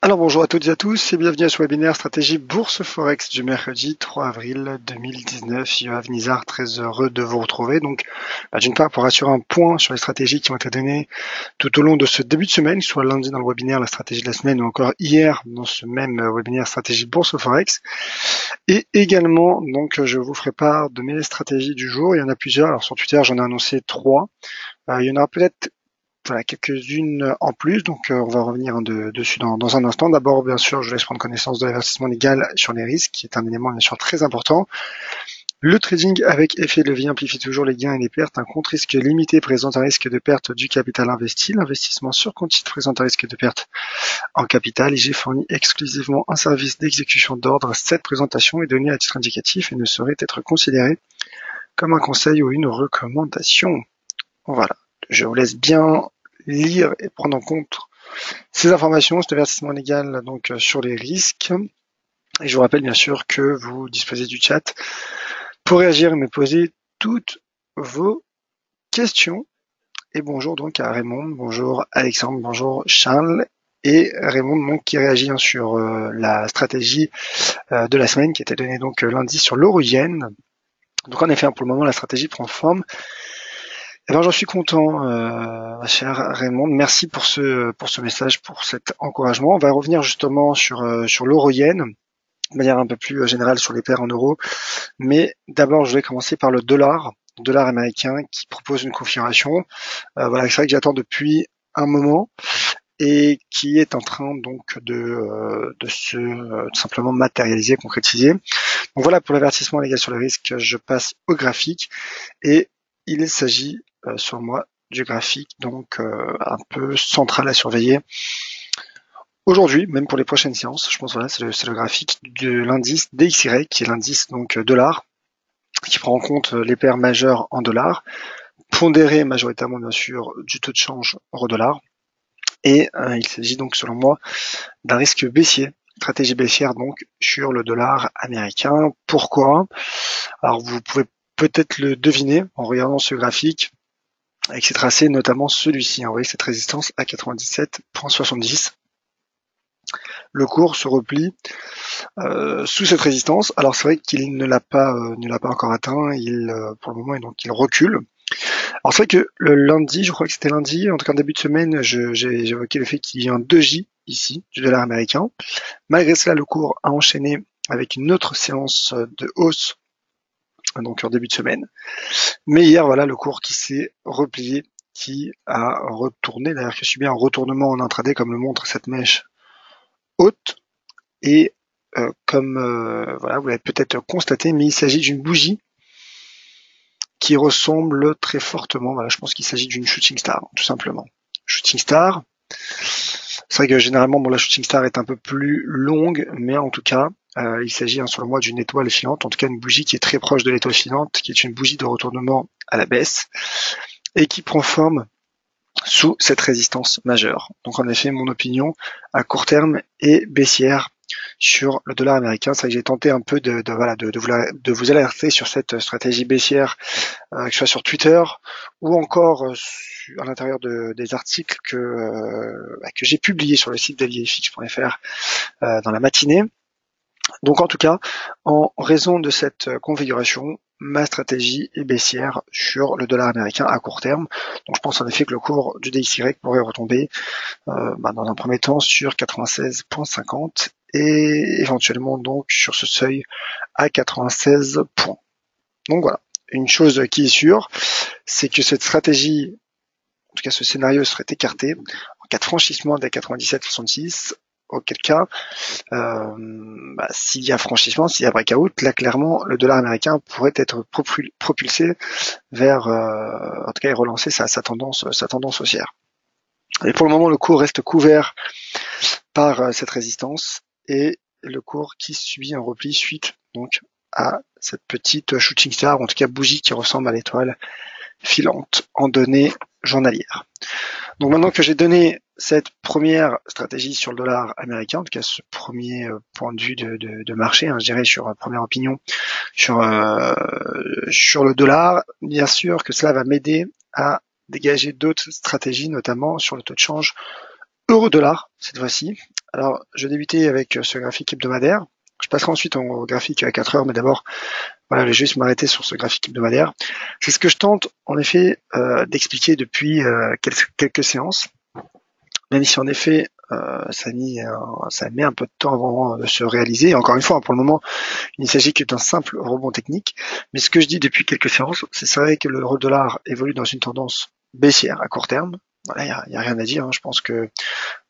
Alors bonjour à toutes et à tous et bienvenue à ce webinaire stratégie Bourse Forex du mercredi 3 avril 2019. Yoav Nizar, très heureux de vous retrouver. Donc, d'une part pour assurer un point sur les stratégies qui ont été données tout au long de ce début de semaine, soit lundi dans le webinaire la stratégie de la semaine ou encore hier dans ce même webinaire stratégie Bourse Forex. Et également, donc, je vous ferai part de mes stratégies du jour. Il y en a plusieurs. Alors sur Twitter, j'en ai annoncé 3. Il y en aura peut-être quelques-unes en plus, donc on va revenir dessus dans un instant. D'abord, bien sûr, je laisse prendre connaissance de l'avertissement légal sur les risques, qui est un élément bien sûr très important. Le trading avec effet de levier amplifie toujours les gains et les pertes. Un compte risque limité présente un risque de perte du capital investi. L'investissement sur compte titre présente un risque de perte en capital. IG fournit exclusivement un service d'exécution d'ordre. Cette présentation est donnée à titre indicatif et ne saurait être considérée comme un conseil ou une recommandation. Voilà. Je vous laisse bien lire et prendre en compte ces informations, cet avertissement légal donc sur les risques. Et je vous rappelle bien sûr que vous disposez du chat pour réagir et me poser toutes vos questions. Et bonjour donc à Raymond, bonjour Alexandre, bonjour Charles. Et Raymond donc, qui réagit sur la stratégie de la semaine qui était donnée donc lundi sur l'euro-yen. Donc en effet, pour le moment, la stratégie prend forme. Alors j'en suis content, ma chère Raymond. Merci pour ce message, pour cet encouragement. On va revenir justement sur l'euro-yen, de manière un peu plus générale sur les paires en euros. Mais d'abord, je vais commencer par le dollar américain qui propose une configuration. Voilà, c'est vrai que j'attends depuis un moment et qui est en train donc de se tout simplement matérialiser, concrétiser. Donc voilà pour l'avertissement légal sur le risque. Je passe au graphique et il s'agit sur moi du graphique donc un peu central à surveiller aujourd'hui, même pour les prochaines séances. Je pense voilà, c'est le graphique de l'indice DXY qui est l'indice donc dollar qui prend en compte les paires majeures en dollars, pondéré majoritairement bien sûr du taux de change euro-dollar. Et il s'agit donc selon moi d'un risque baissier, stratégie baissière donc sur le dollar américain. Pourquoi? Alors vous pouvez peut-être le deviner en regardant ce graphique avec ses tracés, notamment celui-ci. Vous voyez cette résistance à 97,70. Le cours se replie sous cette résistance. Alors c'est vrai qu'il ne l'a pas encore atteint. Pour le moment, donc il recule. Alors c'est vrai que le lundi, je crois que c'était lundi, en tout cas en début de semaine, j'ai évoqué le fait qu'il y ait un 2J ici du dollar américain. Malgré cela, le cours a enchaîné avec une autre séance de hausse donc en début de semaine. Mais hier, voilà, le cours qui s'est replié, qui a retourné, d'ailleurs qui a subi un retournement en intraday, comme le montre cette mèche haute. Et comme voilà, vous l'avez peut-être constaté, mais il s'agit d'une bougie qui ressemble très fortement, voilà, je pense qu'il s'agit d'une shooting star, tout simplement. Shooting star, c'est vrai que généralement, bon, la shooting star est un peu plus longue, mais en tout cas, il s'agit, selon moi, d'une étoile filante, en tout cas une bougie qui est très proche de l'étoile filante, qui est une bougie de retournement à la baisse, et qui prend forme sous cette résistance majeure. Donc en effet, mon opinion à court terme est baissière sur le dollar américain. C'est vrai que j'ai tenté un peu de vous alerter sur cette stratégie baissière, que ce soit sur Twitter ou encore à l'intérieur des articles que j'ai publiés sur le site daillyfx.fr dans la matinée. Donc en tout cas, en raison de cette configuration, ma stratégie est baissière sur le dollar américain à court terme. Donc je pense en effet que le cours du DXY pourrait retomber dans un premier temps sur 96,50 et éventuellement donc sur ce seuil à 96 points. Donc voilà, une chose qui est sûre, c'est que cette stratégie, en tout cas ce scénario serait écarté en cas de franchissement des 97,66, auquel cas s'il y a franchissement, s'il y a breakout, là clairement le dollar américain pourrait être propulsé vers, en tout cas relancer sa tendance haussière. Et pour le moment, le cours reste couvert par cette résistance et le cours qui subit un repli suite donc à cette petite shooting star, ou en tout cas bougie qui ressemble à l'étoile filante en données journalières. Donc maintenant que j'ai donné cette première stratégie sur le dollar américain, en tout cas ce premier point de vue de marché, je dirais sur première opinion sur le dollar, bien sûr que cela va m'aider à dégager d'autres stratégies, notamment sur le taux de change Euro-dollar cette fois-ci. Alors, je vais débuter avec ce graphique hebdomadaire. Je passerai ensuite au graphique à 4 heures, mais d'abord, voilà, je vais juste m'arrêter sur ce graphique hebdomadaire. C'est ce que je tente, en effet, d'expliquer depuis quelques séances. Même si, en effet, ça met un peu de temps avant de se réaliser. Et encore une fois, pour le moment, il ne s'agit que d'un simple rebond technique. Mais ce que je dis depuis quelques séances, c'est vrai que l'euro-dollar évolue dans une tendance baissière à court terme. Voilà, il y a rien à dire. Je pense que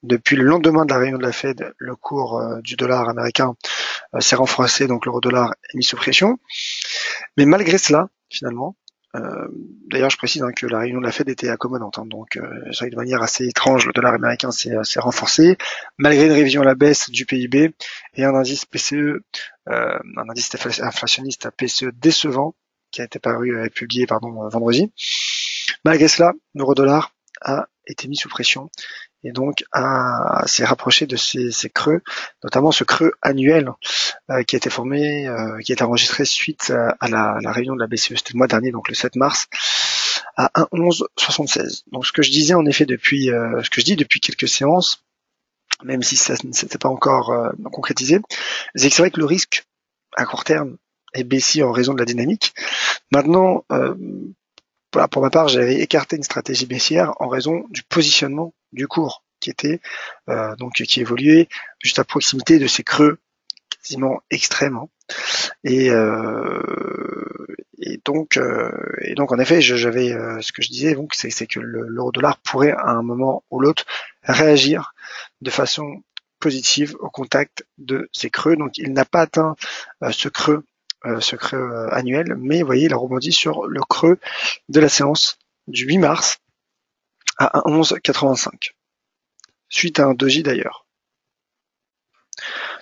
depuis le lendemain de la réunion de la Fed, le cours du dollar américain s'est renforcé, donc l'euro-dollar est mis sous pression. Mais malgré cela, finalement, euh, d'ailleurs je précise que la réunion de la Fed était accommodante, donc de manière assez étrange, le dollar américain s'est renforcé, malgré une révision à la baisse du PIB et un indice PCE, un indice inflationniste PCE décevant, qui a été publié vendredi. Malgré cela, l'euro-dollar a été mis sous pression et donc s'est rapproché de ces creux, notamment ce creux annuel qui a été formé, qui a été enregistré suite à la réunion de la BCE, c'était le mois dernier, donc le 7 mars, à 1,1176. Donc ce que je disais en effet ce que je dis depuis quelques séances, même si ça ne s'était pas encore concrétisé, c'est que c'est vrai que le risque à court terme est baissier en raison de la dynamique. Maintenant, voilà, pour ma part, j'avais écarté une stratégie baissière en raison du positionnement du cours qui était qui évoluait juste à proximité de ces creux quasiment extrêmes. Et, euh, et donc en effet, j'avais ce que je disais donc c'est que l'euro-dollar pourrait à un moment ou l'autre réagir de façon positive au contact de ces creux. Donc il n'a pas atteint ce creux annuel, mais vous voyez, il a rebondi sur le creux de la séance du 8 mars à 1,1185, suite à un doji d'ailleurs.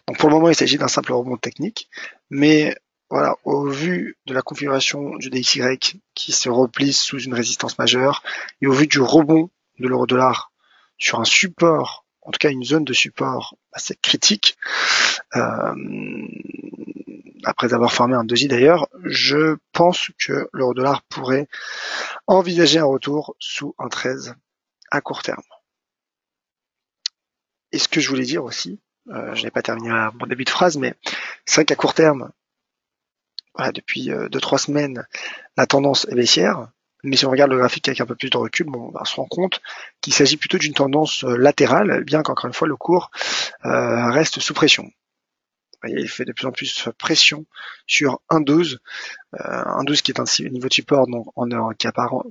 Donc pour le moment, il s'agit d'un simple rebond technique, mais voilà, au vu de la configuration du DXY qui se replie sous une résistance majeure, et au vu du rebond de l'euro-dollar sur un support, en tout cas une zone de support assez critique, après avoir formé un doji d'ailleurs, je pense que l'euro-dollar pourrait envisager un retour sous un 13 à court terme. Et ce que je voulais dire aussi, je n'ai pas terminé mon début de phrase, mais c'est vrai qu'à court terme, voilà, depuis 2-3 semaines, la tendance est baissière. Mais si on regarde le graphique avec un peu plus de recul, on se rend compte qu'il s'agit plutôt d'une tendance latérale, bien qu'encore une fois le cours reste sous pression. Vous voyez, il fait de plus en plus pression sur 1,12, 1,12 qui est un niveau de support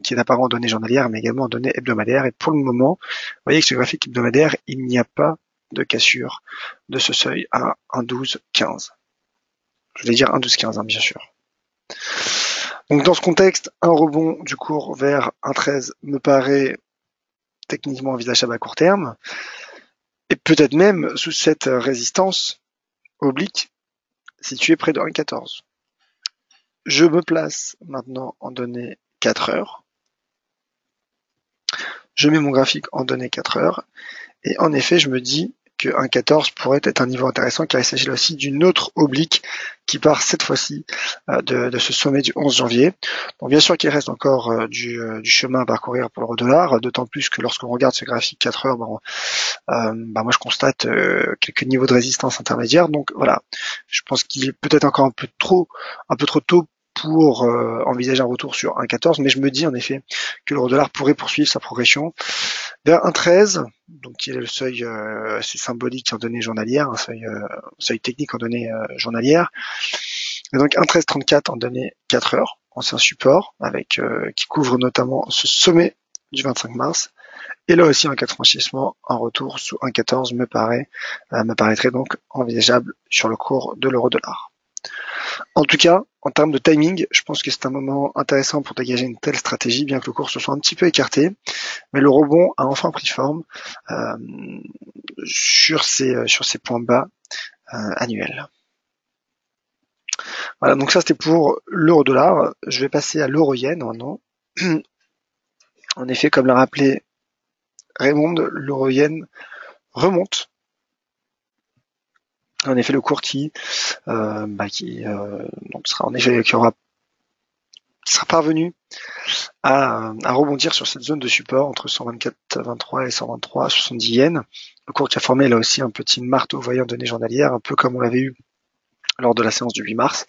qui est apparent en données journalières, mais également en données hebdomadaires. Et pour le moment, vous voyez que ce graphique hebdomadaire, il n'y a pas de cassure de ce seuil à 1,1215. Je vais dire 1,1215, bien sûr. Donc dans ce contexte, un rebond du cours vers 1,13 me paraît techniquement envisageable à court terme, et peut-être même sous cette résistance oblique située près de 1,14. Je me place maintenant en données 4 heures. Je mets mon graphique en données 4 heures, et en effet, je me dis que 1,14 pourrait être un niveau intéressant, car il s'agit là aussi d'une autre oblique qui part cette fois-ci de ce sommet du 11 janvier. Donc bien sûr qu'il reste encore du chemin à parcourir pour l'euro-dollar, d'autant plus que lorsqu'on regarde ce graphique 4 heures, moi je constate quelques niveaux de résistance intermédiaires. Donc voilà, je pense qu'il est peut-être encore un peu trop tôt pour envisager un retour sur 1,14, mais je me dis en effet que l'euro-dollar pourrait poursuivre sa progression vers 1,13, donc qui est le seuil assez symbolique en données journalières, un seuil technique en données journalières, et donc 1,1334 en données 4 heures, ancien support, avec qui couvre notamment ce sommet du 25 mars, et là aussi un cas de franchissement, un retour sous 1,14 me paraîtrait donc envisageable sur le cours de l'euro-dollar. En tout cas, en termes de timing, je pense que c'est un moment intéressant pour dégager une telle stratégie, bien que le cours se soit un petit peu écarté, mais le rebond a enfin pris forme sur ces points bas annuels. Voilà, donc ça c'était pour l'euro-dollar. Je vais passer à l'euro-yen maintenant. En effet, comme l'a rappelé Raymond, l'euro-yen remonte. En effet, le cours donc sera en effet qui aura sera parvenu à rebondir sur cette zone de support entre 124,23 et 123,70 yens. Le cours qui a formé là aussi un petit marteau voyant données journalières, un peu comme on l'avait eu lors de la séance du 8 mars.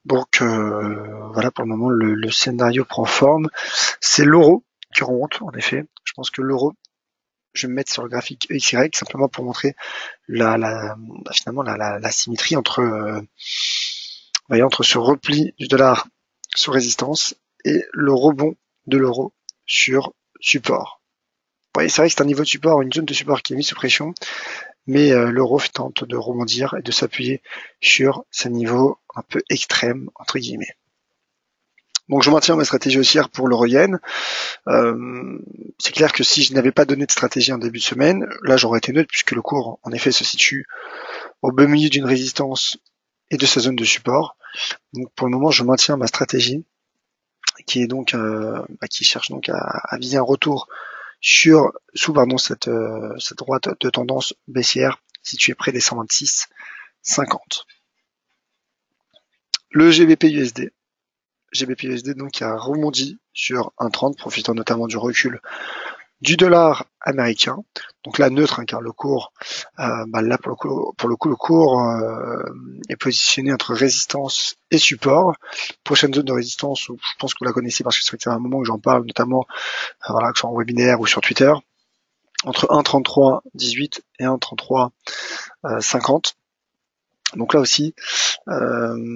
Donc voilà, pour le moment, le scénario prend forme. C'est l'euro qui remonte, en effet. Je pense que l'euro, je vais me mettre sur le graphique XY simplement pour montrer finalement la symétrie entre ce repli du dollar sous résistance et le rebond de l'euro sur support. Ouais, c'est vrai que c'est un niveau de support, une zone de support qui est mise sous pression, mais l'euro tente de rebondir et de s'appuyer sur ces niveaux un peu extrêmes, entre guillemets. Donc je maintiens ma stratégie haussière pour l'euro-yen. C'est clair que si je n'avais pas donné de stratégie en début de semaine, là j'aurais été neutre puisque le cours en effet se situe au beau milieu d'une résistance et de sa zone de support. Donc pour le moment je maintiens ma stratégie qui est donc qui cherche donc à viser un retour sous cette droite de tendance baissière située près des 126,50. Le GBP USD donc qui a rebondi sur 1,30 profitant notamment du recul du dollar américain. Donc là neutre car le cours là pour le coup le cours est positionné entre résistance et support. Prochaine zone de résistance, où je pense que vous la connaissez parce que c'est un moment où j'en parle notamment que ce soit en webinaire ou sur Twitter, entre 1,3318 et 1,3350. Donc là aussi je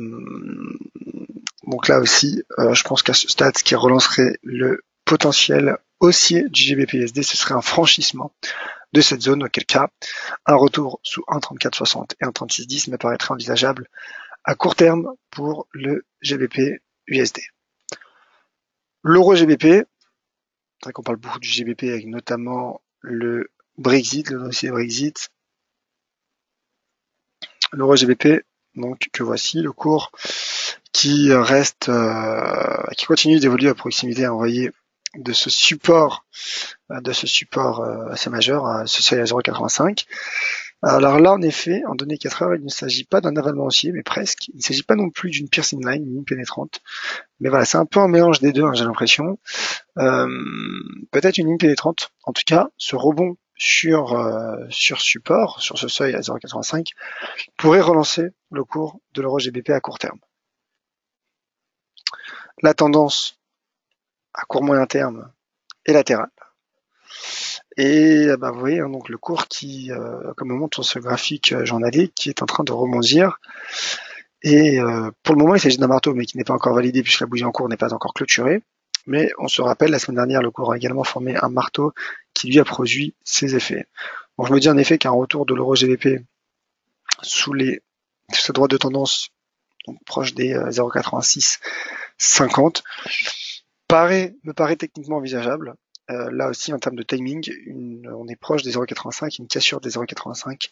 pense qu'à ce stade, ce qui relancerait le potentiel haussier du GBP-USD, ce serait un franchissement de cette zone, auquel cas un retour sous 1,3460 et 1,3610 me paraîtrait envisageable à court terme pour le GBP-USD. L'euro-GBP, c'est vrai qu'on parle beaucoup du GBP avec notamment le Brexit, le dossier Brexit. L'euro-GBP, donc que voici, le cours qui continue d'évoluer à proximité, vous voyez, de ce support assez majeur, ce seuil à 0,85. Alors là, en effet, en données 4 heures, il ne s'agit pas d'un avalement haussier, mais presque. Il ne s'agit pas non plus d'une piercing line, une ligne pénétrante. Mais voilà, c'est un peu un mélange des deux, j'ai l'impression. Peut-être une ligne pénétrante. En tout cas, ce rebond sur support, sur ce seuil à 0,85, pourrait relancer le cours de l'euro GBP à court terme. La tendance à court moyen terme est latérale. Et vous voyez donc le cours qui, comme on montre sur ce graphique journalier, qui est en train de rebondir. Et pour le moment, il s'agit d'un marteau, mais qui n'est pas encore validé puisque la bougie en cours n'est pas encore clôturée. Mais on se rappelle, la semaine dernière, le cours a également formé un marteau qui lui a produit ses effets. Bon, je me dis en effet qu'un retour de l'euro GBP sous cette droite de tendance, donc proche des 0,8650, me paraît techniquement envisageable. Là aussi, en termes de timing, on est proche des 0,85, une cassure des 0,85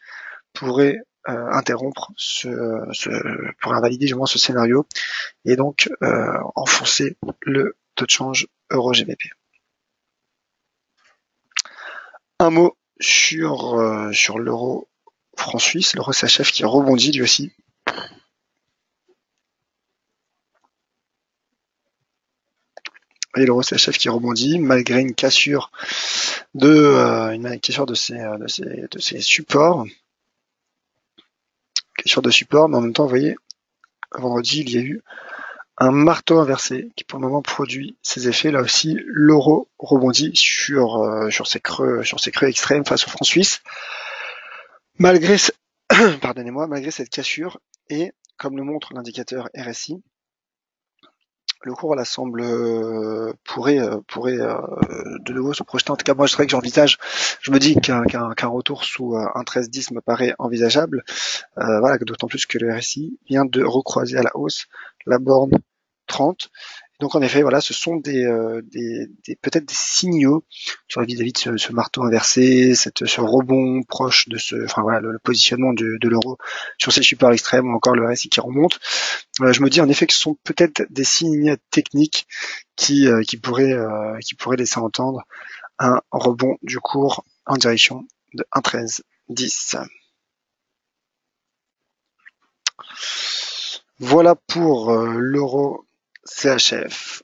pourrait interrompre pourrait invalider du moins ce scénario et donc enfoncer le taux de change euro-GBP. Un mot sur l'euro franc suisse, l'euro CHF qui rebondit lui aussi. Et l'euro CHF qui rebondit malgré une cassure de ses supports. Cassure de support, mais en même temps, vous voyez, vendredi, il y a eu un marteau inversé qui pour le moment produit ses effets. Là aussi, l'euro rebondit sur ses creux extrêmes face au franc suisse. Malgré cette cassure, et comme le montre l'indicateur RSI, le cours là semble pourrait de nouveau se projeter. En tout cas, moi, je dirais que je me dis qu'un retour sous 1,1310 me paraît envisageable. D'autant plus que le RSI vient de recroiser à la hausse la borne 30. Donc en effet, voilà, ce sont peut-être des signaux vis-à-vis de ce marteau inversé, ce rebond proche de le positionnement de l'euro sur ces supports extrêmes ou encore le RSI qui remonte. Je me dis en effet que ce sont peut-être des signes techniques qui pourraient laisser entendre un rebond du cours en direction de 1,1310. Voilà pour l'euro CHF.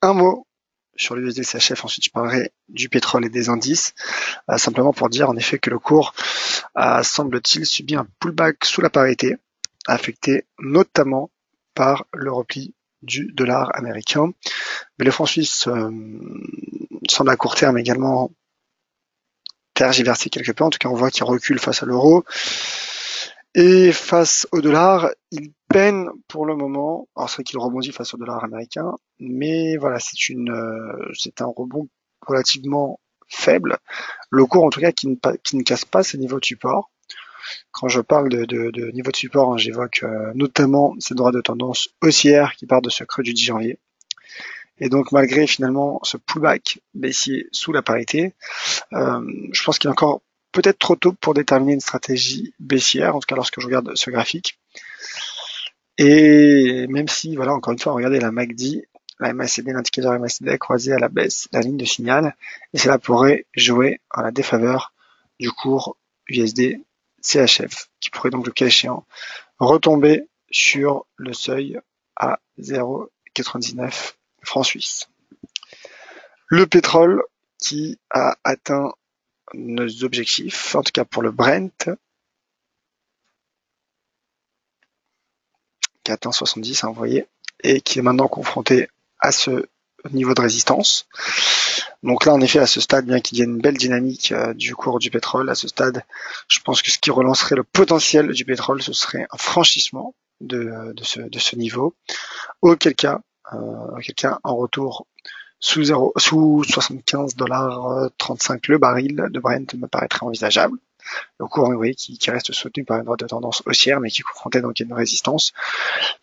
Un mot sur l'USD CHF, ensuite je parlerai du pétrole et des indices, simplement pour dire en effet que le cours semble-t-il subir un pullback sous la parité, affecté notamment par le repli du dollar américain. Mais le franc suisse semble à court terme également tergiversé quelque peu. En tout cas, on voit qu'il recule face à l'euro. Et face au dollar, il peine pour le moment. Alors c'est vrai qu'il rebondit face au dollar américain, mais voilà, c'est un rebond relativement faible. Le cours, en tout cas, qui ne casse pas ses niveaux de support. Quand je parle de niveau de support, hein, j'évoque notamment ces droits de tendance haussière qui partent de ce creux du 10 janvier. Et donc, malgré finalement ce pullback baissier sous la parité, je pense qu'il est encore peut-être trop tôt pour déterminer une stratégie baissière, en tout cas lorsque je regarde ce graphique. Et même si, voilà, encore une fois, regardez la MACD, la MACD, l'indicateur MACD est croisé à la baisse, la ligne de signal, et cela pourrait jouer en la défaveur du cours USD CHF, qui pourrait donc le cas échéant retomber sur le seuil à 0,99 francs suisses. Le pétrole qui a atteint nos objectifs, en tout cas pour le Brent, qui atteint 70, hein, vous voyez, et qui est maintenant confronté à ce niveau de résistance. Donc là, en effet, à ce stade, bien qu'il y ait une belle dynamique du cours du pétrole, à ce stade, je pense que ce qui relancerait le potentiel du pétrole, ce serait un franchissement de ce niveau, auquel cas, en retour sous 75 $35 le baril de Brent me paraîtrait envisageable. Le cours, oui, qui reste soutenu par une droite de tendance haussière, mais qui est confronté donc à une résistance.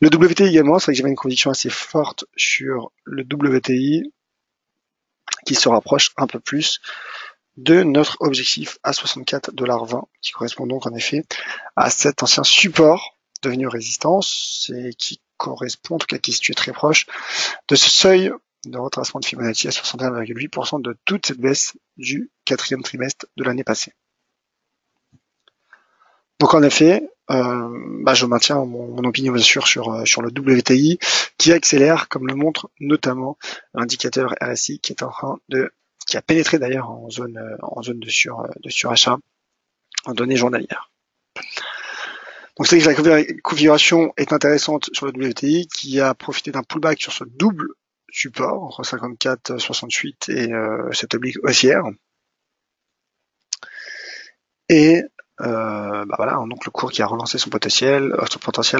Le WTI également, c'est vrai que j'avais une conviction assez forte sur le WTI, qui se rapproche un peu plus de notre objectif à 64,20 $, qui correspond donc en effet à cet ancien support devenu résistance, et qui correspond, en tout cas qui est situé très proche de ce seuil de retracement de Fibonacci à 61,8% de toute cette baisse du quatrième trimestre de l'année passée. Donc en effet, je maintiens mon opinion bien sûr sur le WTI qui accélère, comme le montre notamment l'indicateur RSI qui a pénétré d'ailleurs en zone de surachat en données journalières. Donc c'est que la configuration est intéressante sur le WTI qui a profité d'un pullback sur ce double support entre 54,68 et cette oblique haussière. Et voilà, donc le cours qui a relancé son potentiel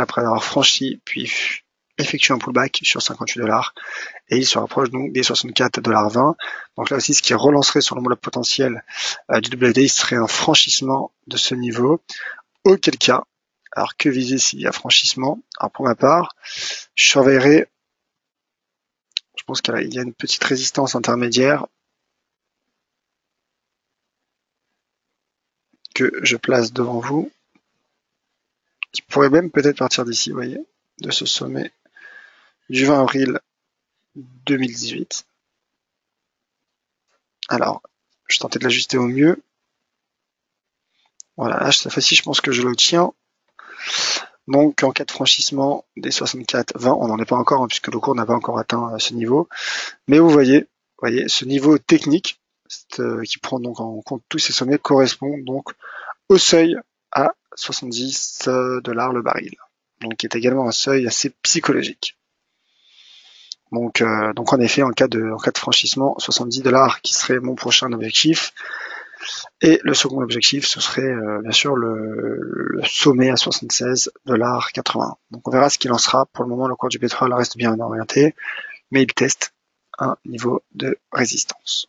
après avoir franchi puis effectué un pullback sur 58 $, et il se rapproche donc des 64,20 $. Donc là aussi, ce qui relancerait sur le potentiel du WTI serait un franchissement de ce niveau, auquel cas, alors que viser s'il y a franchissement? Alors pour ma part, je surveillerai, je pense qu'il y a une petite résistance intermédiaire que je place devant vous, qui pourrait même peut-être partir d'ici, vous voyez, de ce sommet du 20 avril 2018. Alors, je tentais de l'ajuster au mieux. Voilà, là, cette fois-ci, je pense que je le tiens. Donc, en cas de franchissement des 64,20, on n'en est pas encore, hein, puisque le cours n'a pas encore atteint ce niveau. Mais vous voyez, ce niveau technique, qui prend donc en compte tous ces sommets, correspond donc au seuil à 70 $ le baril. Donc, qui est également un seuil assez psychologique. Donc en effet, en cas de franchissement, 70 $ qui serait mon prochain objectif. Et le second objectif, ce serait bien sûr le sommet à 76,80 $. Donc on verra ce qu'il en sera. Pour le moment, le cours du pétrole reste bien orienté, mais il teste un niveau de résistance.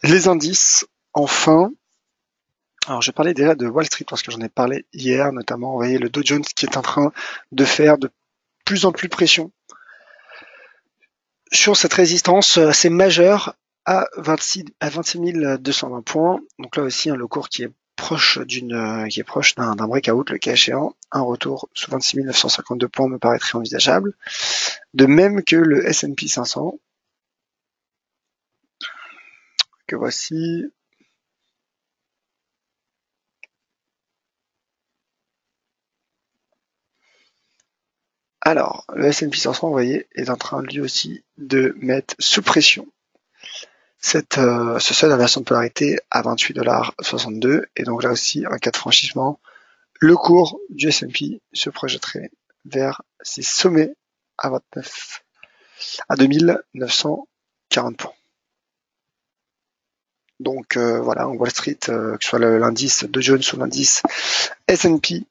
Les indices, enfin. Alors je parlais déjà de Wall Street parce que j'en ai parlé hier, notamment, vous voyez le Dow Jones qui est en train de faire de plus en plus pression sur cette résistance assez majeure à 26 220 points. Donc là aussi, le cours qui est proche d'un breakout, le cas échéant. Un retour sous 26 952 points me paraîtrait envisageable. De même que le S&P 500, que voici. Alors, le S&P 500, vous voyez, est en train lui aussi de mettre sous pression ce seuil d'inversion de polarité à 28,62 $. Et donc là aussi, en cas de franchissement, le cours du S&P se projetterait vers ses sommets à 2940 points. Donc voilà, en Wall Street, que ce soit l'indice Dow Jones ou l'indice S&P,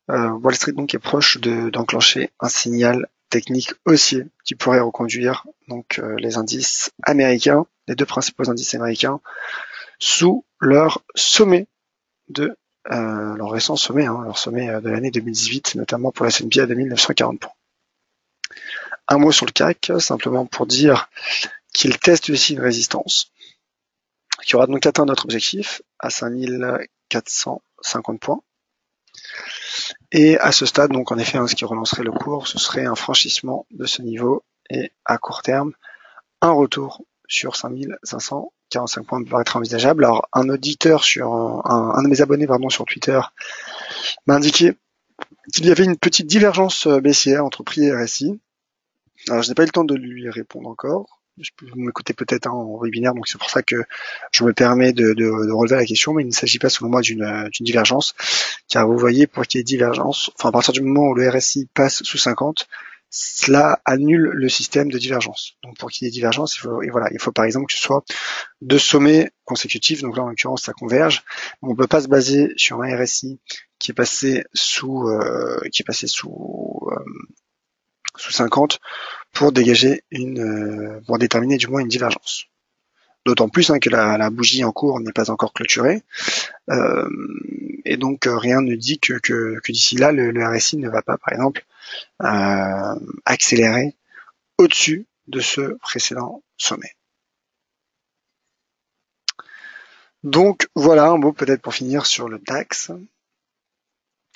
Wall Street donc est proche d'enclencher un signal technique haussier qui pourrait reconduire donc les indices américains, les deux principaux indices américains, sous leur sommet de leur récent sommet, leur sommet de l'année 2018, notamment pour la S&P à 2940 points. Un mot sur le CAC, simplement pour dire qu'il teste aussi une résistance, qui aura donc atteint notre objectif à 5450 points. Et à ce stade, donc en effet, ce qui relancerait le cours, ce serait un franchissement de ce niveau et à court terme, un retour sur 5545 points peut être envisageable. Alors, un auditeur sur un de mes abonnés sur Twitter m'a indiqué qu'il y avait une petite divergence baissière entre prix et RSI. Alors, je n'ai pas eu le temps de lui répondre encore. Vous m'écoutez peut-être en webinaire, donc c'est pour ça que je me permets de relever la question, mais il ne s'agit pas selon moi d'une divergence, car vous voyez, pour qu'il y ait divergence, à partir du moment où le RSI passe sous 50, cela annule le système de divergence. Donc pour qu'il y ait divergence, il faut par exemple que ce soit deux sommets consécutifs, donc là en l'occurrence ça converge, mais on ne peut pas se baser sur un RSI qui est passé sous 50 pour dégager pour déterminer du moins une divergence. D'autant plus que la bougie en cours n'est pas encore clôturée, et donc rien ne dit que d'ici là le RSI ne va pas, par exemple, accélérer au-dessus de ce précédent sommet. Donc voilà un mot peut-être pour finir sur le DAX.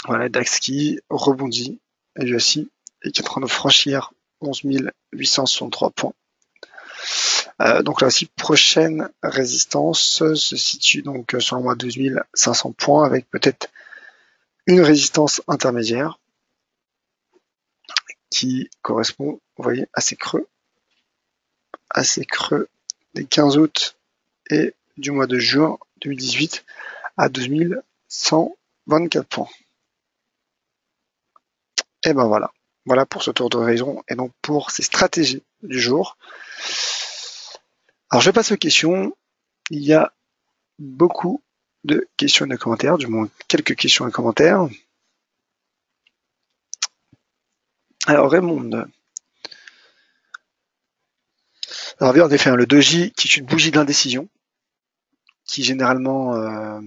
Voilà, le DAX qui rebondit lui aussi et qui est en train de franchir 11 863 points. Donc là aussi, prochaine résistance se situe donc sur le mois 12 500 points avec peut-être une résistance intermédiaire qui correspond, vous voyez, à ces creux des 15 août et du mois de juin 2018 à 12 124 points. Et ben voilà. Voilà pour ce tour d'horizon et donc pour ces stratégies du jour. Alors je passe aux questions. Il y a beaucoup de questions et de commentaires, du moins quelques questions et commentaires. Alors Raymond. Alors bien en effet, le doji qui est une bougie d'indécision, qui généralement a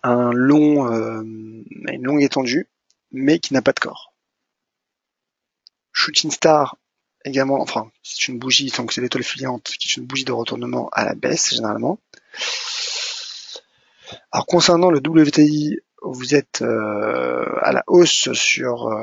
une longue étendue, mais qui n'a pas de corps. Shooting Star également, enfin c'est une bougie, donc c'est l'étoile filante, qui est une bougie de retournement à la baisse généralement. Alors concernant le WTI, vous êtes à la hausse sur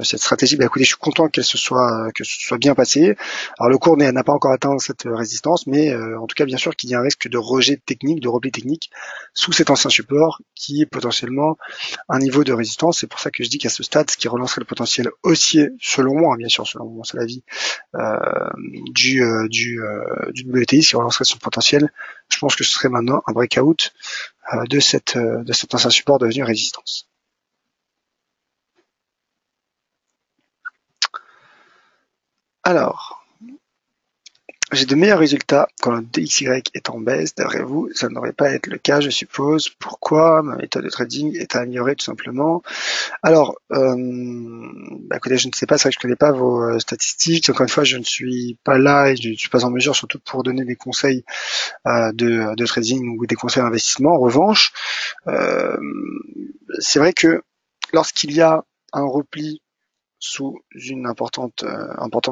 cette stratégie. Bah écoutez, je suis content que ce soit bien passé. Alors le cours n'a pas encore atteint cette résistance, mais en tout cas bien sûr qu'il y a un risque de rejet technique, de repli technique sous cet ancien support qui est potentiellement un niveau de résistance. C'est pour ça que je dis qu'à ce stade, ce qui relancerait le potentiel haussier, selon moi, bien sûr, selon mon seul avis, du WTI, ce qui relancerait son potentiel, je pense que ce serait maintenant un breakout de cet ancien support devenu résistance. Alors, j'ai de meilleurs résultats quand le DXY est en baisse. D'après vous, ça ne devrait pas être le cas, je suppose. Pourquoi? Ma méthode de trading est améliorée tout simplement. Alors, écoutez, je ne sais pas, c'est vrai que je ne connais pas vos statistiques. Encore une fois, je ne suis pas là et je ne suis pas en mesure, surtout pour donner des conseils de trading ou des conseils d'investissement. En revanche, c'est vrai que lorsqu'il y a un repli sous une importante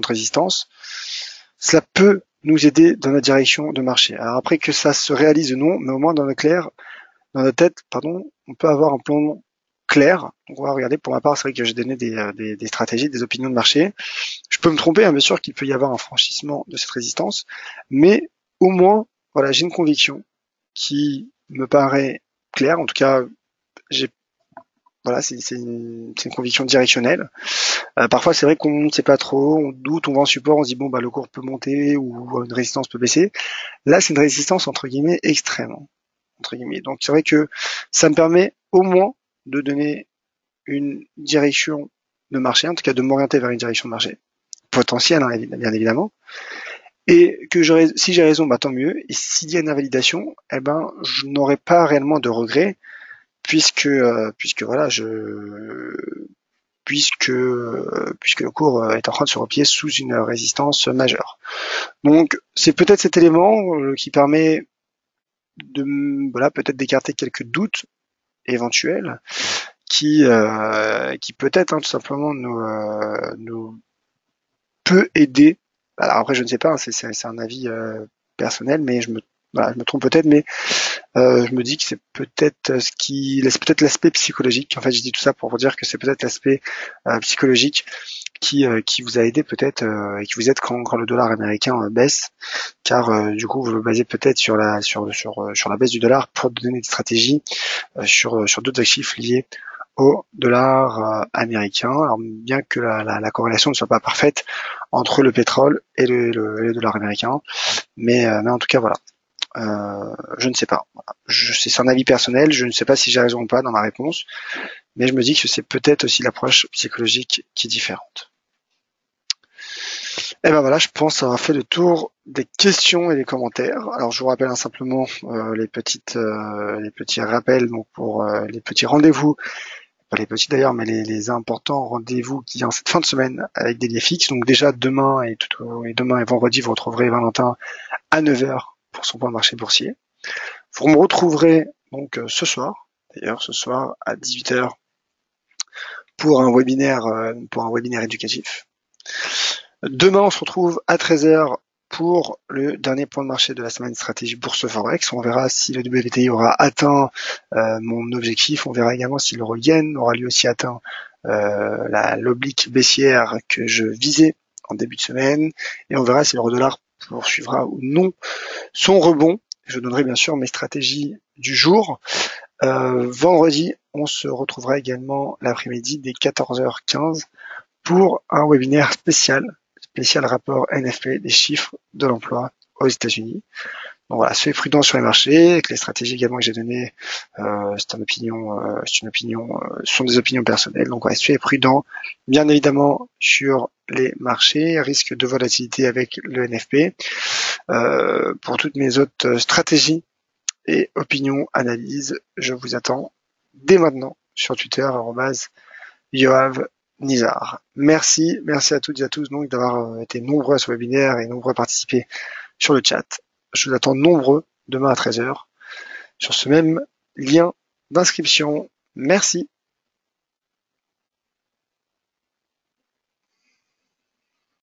résistance, cela peut nous aider dans notre direction de marché. Alors après que ça se réalise ou non, mais au moins dans notre tête, on peut avoir un plan clair. Donc on va regarder, pour ma part, c'est vrai que j'ai donné des stratégies, des opinions de marché. Je peux me tromper, bien sûr qu'il peut y avoir un franchissement de cette résistance, mais au moins, voilà, j'ai une conviction qui me paraît claire. En tout cas, j'ai voilà, c'est une conviction directionnelle. Parfois, c'est vrai qu'on ne sait pas trop, on doute, on va en support, on se dit bon bah le cours peut monter ou une résistance peut baisser. Là, c'est une résistance entre guillemets extrême, entre guillemets. Donc c'est vrai que ça me permet au moins de donner une direction de marché, en tout cas de m'orienter vers une direction de marché potentielle, hein, bien évidemment. Et que si j'ai raison, bah tant mieux. Et s'il y a une invalidation, eh ben je n'aurai pas réellement de regrets puisque voilà, puisque le cours est en train de se replier sous une résistance majeure. Donc c'est peut-être cet élément qui permet de voilà peut-être d'écarter quelques doutes éventuels qui peut-être tout simplement nous peut aider. Alors après je ne sais pas, hein, c'est un avis personnel, mais voilà, je me trompe peut-être, mais je me dis que c'est peut-être ce qui laisse peut-être l'aspect psychologique. En fait, je dis tout ça pour vous dire que c'est peut-être l'aspect psychologique qui vous a aidé peut-être et qui vous aide quand le dollar américain baisse, car du coup vous vous basez peut-être sur la baisse du dollar pour donner des stratégies sur d'autres actifs liés au dollar américain. Alors bien que la corrélation ne soit pas parfaite entre le pétrole et le dollar américain, mais en tout cas voilà. Je ne sais pas. Voilà. C'est un avis personnel. Je ne sais pas si j'ai raison ou pas dans ma réponse, mais je me dis que c'est peut-être aussi l'approche psychologique qui est différente. Et ben voilà, je pense avoir fait le tour des questions et des commentaires. Alors je vous rappelle simplement les petits rappels donc pour les petits rendez-vous, pas les petits d'ailleurs, mais les importants rendez-vous qu'il y a en cette fin de semaine avec des liens fixes. Donc déjà demain et vendredi, vous retrouverez Valentin à 9h pour son point de marché boursier. Vous me retrouverez donc ce soir, d'ailleurs ce soir à 18h pour un webinaire éducatif. Demain, on se retrouve à 13h pour le dernier point de marché de la semaine stratégie bourse forex. On verra si le WTI aura atteint mon objectif. On verra également si l'euro yen aura lui aussi atteint l'oblique baissière que je visais en début de semaine. Et on verra si l'euro dollar poursuivra ou non son rebond. Je donnerai bien sûr mes stratégies du jour. Vendredi, on se retrouvera également l'après-midi dès 14h15 pour un webinaire spécial rapport NFP des chiffres de l'emploi aux États-Unis. Donc voilà, soyez prudents sur les marchés, avec les stratégies également que j'ai données, c'est une opinion, ce sont des opinions personnelles. Donc voilà, soyez prudents, bien évidemment sur les marchés, risque de volatilité avec le NFP. Pour toutes mes autres stratégies et opinions, analyses, je vous attends dès maintenant sur Twitter @Yoav Nizar. Merci à toutes et à tous donc d'avoir été nombreux à ce webinaire et nombreux à participer sur le chat. Je vous attends nombreux demain à 13h sur ce même lien d'inscription. Merci.